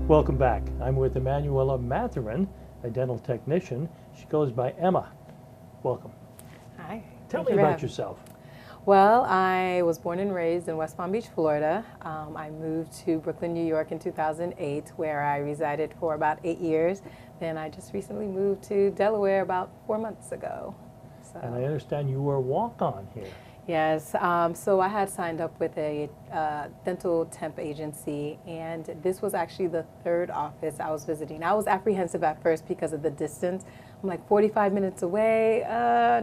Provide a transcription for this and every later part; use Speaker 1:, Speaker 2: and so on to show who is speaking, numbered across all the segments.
Speaker 1: Welcome back. I'm with Emanuela Mathurin, a dental technician. She goes by Emma. Welcome.
Speaker 2: Hi.
Speaker 1: Tell me about yourself.
Speaker 2: Well, I was born and raised in West Palm Beach, Florida. I moved to Brooklyn, New York in 2008, where I resided for about 8 years. Then I just recently moved to Delaware about 4 months ago.
Speaker 1: And I understand you were a walk-on here.
Speaker 2: Yes, so I had signed up with a dental temp agency, and this was actually the third office I was visiting. I was apprehensive at first because of the distance. I'm like 45 minutes away,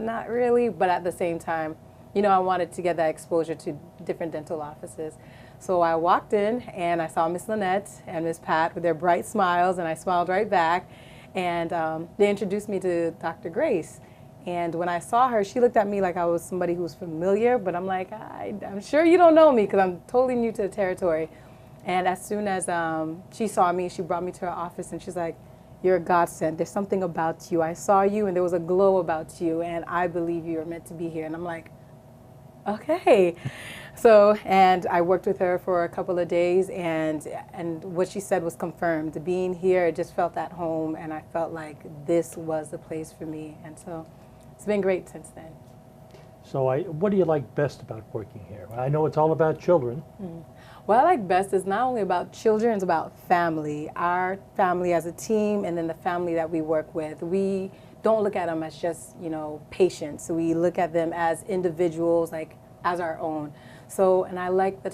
Speaker 2: not really, but at the same time, you know, I wanted to get that exposure to different dental offices. So I walked in and I saw Miss Lynette and Miss Pat with their bright smiles, and I smiled right back, and they introduced me to Dr. Grace. And when I saw her, she looked at me like I was somebody who was familiar, but I'm like, I'm sure you don't know me because I'm totally new to the territory. And as soon as she saw me, she brought me to her office and she's like, "You're a godsend. There's something about you. I saw you and there was a glow about you, and I believe you're meant to be here." And I'm like, okay. So, and I worked with her for a couple of days, and what she said was confirmed. Being here, I just felt at home, and I felt like this was the place for me. And so it's been great since then.
Speaker 1: So what do you like best about working here? I know it's all about children.
Speaker 2: What I like best is not only about children, it's about family. Our family as a team, and then the family that we work with. We don't look at them as just, you know, patients. So we look at them as individuals, like as our own. So, and I like the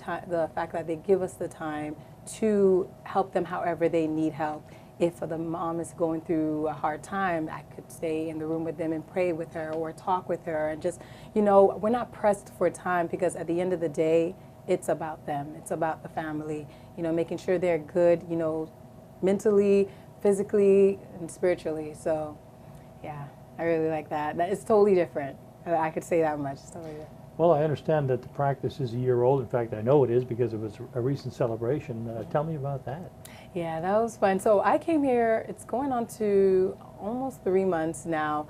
Speaker 2: fact that they give us the time to help them however they need help. If the mom is going through a hard time, I could stay in the room with them and pray with her or talk with her, and just, you know, we're not pressed for time because at the end of the day, it's about them. It's about the family, you know, making sure they're good, you know, mentally, physically, and spiritually. So, yeah, I really like that. It's totally different. I could say that much. It's totally different.
Speaker 1: Well, I understand that the practice is a year old. In fact, I know it is because it was a recent celebration. Tell me about that.
Speaker 2: Yeah, that was fun. So I came here, it's going on to almost 3 months now.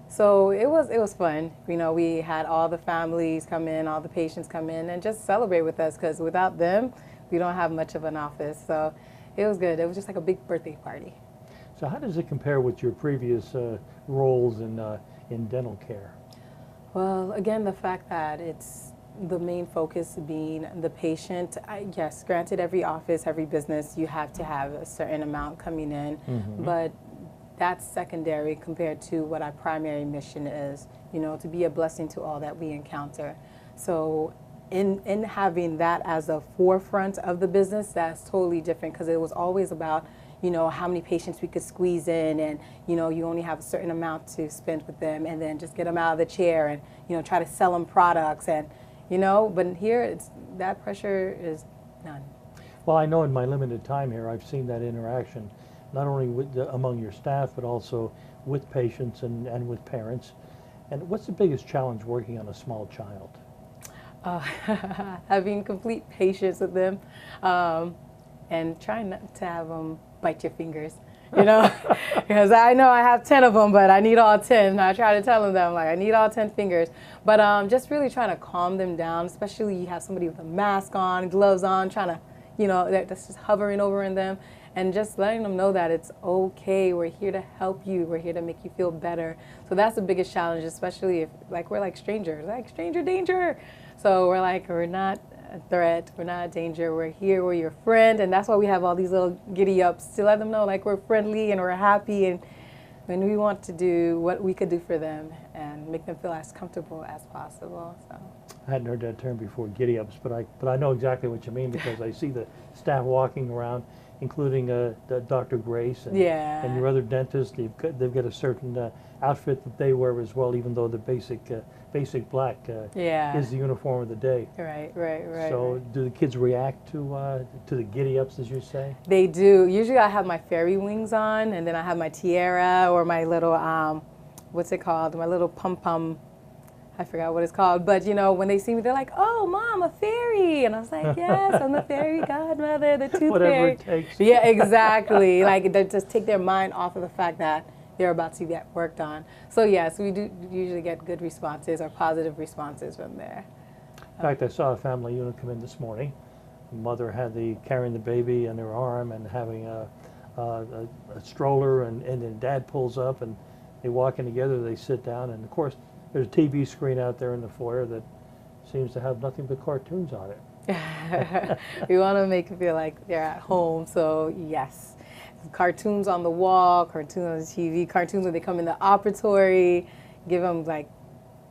Speaker 2: So it was fun. You know, we had all the families come in, all the patients come in and just celebrate with us, because without them, we don't have much of an office. So it was good. It was just like a big birthday party.
Speaker 1: So how does it compare with your previous roles in dental care?
Speaker 2: Well, again, the fact that it's the main focus being the patient. Yes, granted, every office, every business, you have to have a certain amount coming in, but that's secondary compared to what our primary mission is, you know, to be a blessing to all that we encounter. So in having that as a forefront of the business, that's totally different, because it was always about, you know, how many patients we could squeeze in, and, you know, you only have a certain amount to spend with them, and then just get them out of the chair and, you know, try to sell them products, and, you know, but here that pressure is none.
Speaker 1: Well, I know in my limited time here, I've seen that interaction, not only among your staff, but also with patients and with parents. And what's the biggest challenge working on a small child?
Speaker 2: Having complete patience with them, and trying not to have them bite your fingers, you know, because I know I have 10 of them, but I need all 10. I try to tell them that, I'm like, I need all 10 fingers. But just really trying to calm them down, especially you have somebody with a mask on, gloves on, trying to, you know, that's just hovering over in them, and just letting them know that it's okay. We're here to help you. We're here to make you feel better. So that's the biggest challenge, especially if, like, we're like strangers, like stranger danger. So we're like, we're not a threat, we're not a danger, we're here, we're your friend, and that's why we have all these little giddy ups to let them know, like, we're friendly and we're happy, and when we want to do what we could do for them and make them feel as comfortable as possible. So
Speaker 1: I hadn't heard that term before, giddy ups, but I know exactly what you mean, because I see the staff walking around, including Dr. Grace and your other dentists. They've got a certain outfit that they wear as well, even though the basic black is the uniform of the day.
Speaker 2: Right.
Speaker 1: So do the kids react to the giddy ups, as you say?
Speaker 2: They do. Usually I have my fairy wings on, and then I have my tiara or my little what's it called? My little pom-pom. I forgot what it's called, but, you know, when they see me, they're like, "Oh, Mom, a fairy," and I was like, "Yes, I'm the fairy godmother, the tooth
Speaker 1: Whatever
Speaker 2: fairy."
Speaker 1: it takes.
Speaker 2: Yeah, exactly. Like, they just take their mind off of the fact that they're about to get worked on. So yes, we do usually get good responses or positive responses from there.
Speaker 1: In fact, I saw a family unit come in this morning. mother had the carrying the baby in her arm and having a stroller, and then dad pulls up and they walk in together, they sit down, and of course there's a TV screen out there in the foyer that seems to have nothing but cartoons on it.
Speaker 2: We want to make it feel like they're at home, so yes. Cartoons on the wall, cartoons on the TV, cartoons when they come in the operatory, give them like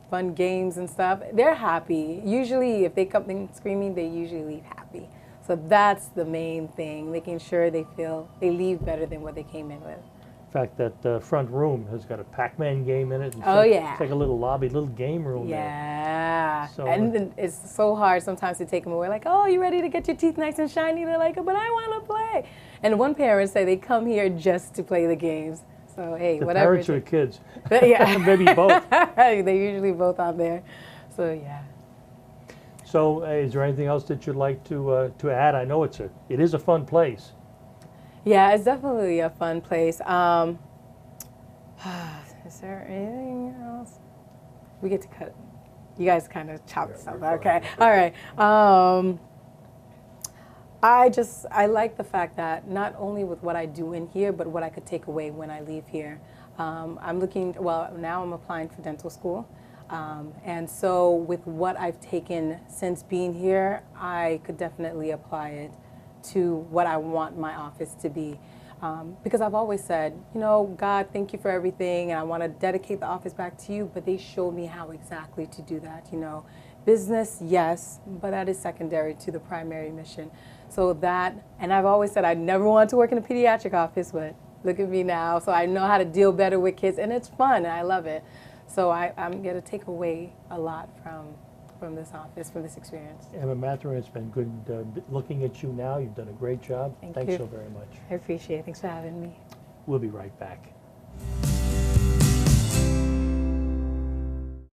Speaker 2: fun games and stuff. They're happy. Usually if they come in screaming, they usually leave happy. So that's the main thing, making sure they feel they leave better than what they came in with.
Speaker 1: In fact, that front room has got a Pac-Man game in it.
Speaker 2: Oh, yeah.
Speaker 1: It's like a little lobby, little game room there.
Speaker 2: Yeah.
Speaker 1: So,
Speaker 2: and it's so hard sometimes to take them away. Like, oh, you ready to get your teeth nice and shiny? They're like, but I want to play. And one parent said they come here just to play the games. So, hey,
Speaker 1: the
Speaker 2: whatever.
Speaker 1: Parents or the kids?
Speaker 2: Yeah.
Speaker 1: Maybe both.
Speaker 2: They usually both out there. So, yeah.
Speaker 1: So, is there anything else that you'd like to add? I know it is a fun place.
Speaker 2: Yeah, it's definitely a fun place. Is there anything else? We get to cut. You guys kind of chop stuff. Okay. All right. I like the fact that not only with what I do in here, but what I could take away when I leave here. I'm looking. Well, now I'm applying for dental school. And so with what I've taken since being here, I could definitely apply it to what I want my office to be. Because I've always said, you know, God, thank you for everything, and I want to dedicate the office back to you, but they showed me how exactly to do that, you know. Business, yes, but that is secondary to the primary mission. So that, and I've always said I never wanted to work in a pediatric office, but look at me now. So I know how to deal better with kids, and it's fun, and I love it. So I'm going to take away a lot from this office, from this experience.
Speaker 1: Emma Mathurin, it's been good looking at you now. You've done a great job.
Speaker 2: Thanks
Speaker 1: Thanks
Speaker 2: you.
Speaker 1: so very much.
Speaker 2: I appreciate it. Thanks for having me.
Speaker 1: We'll be right back.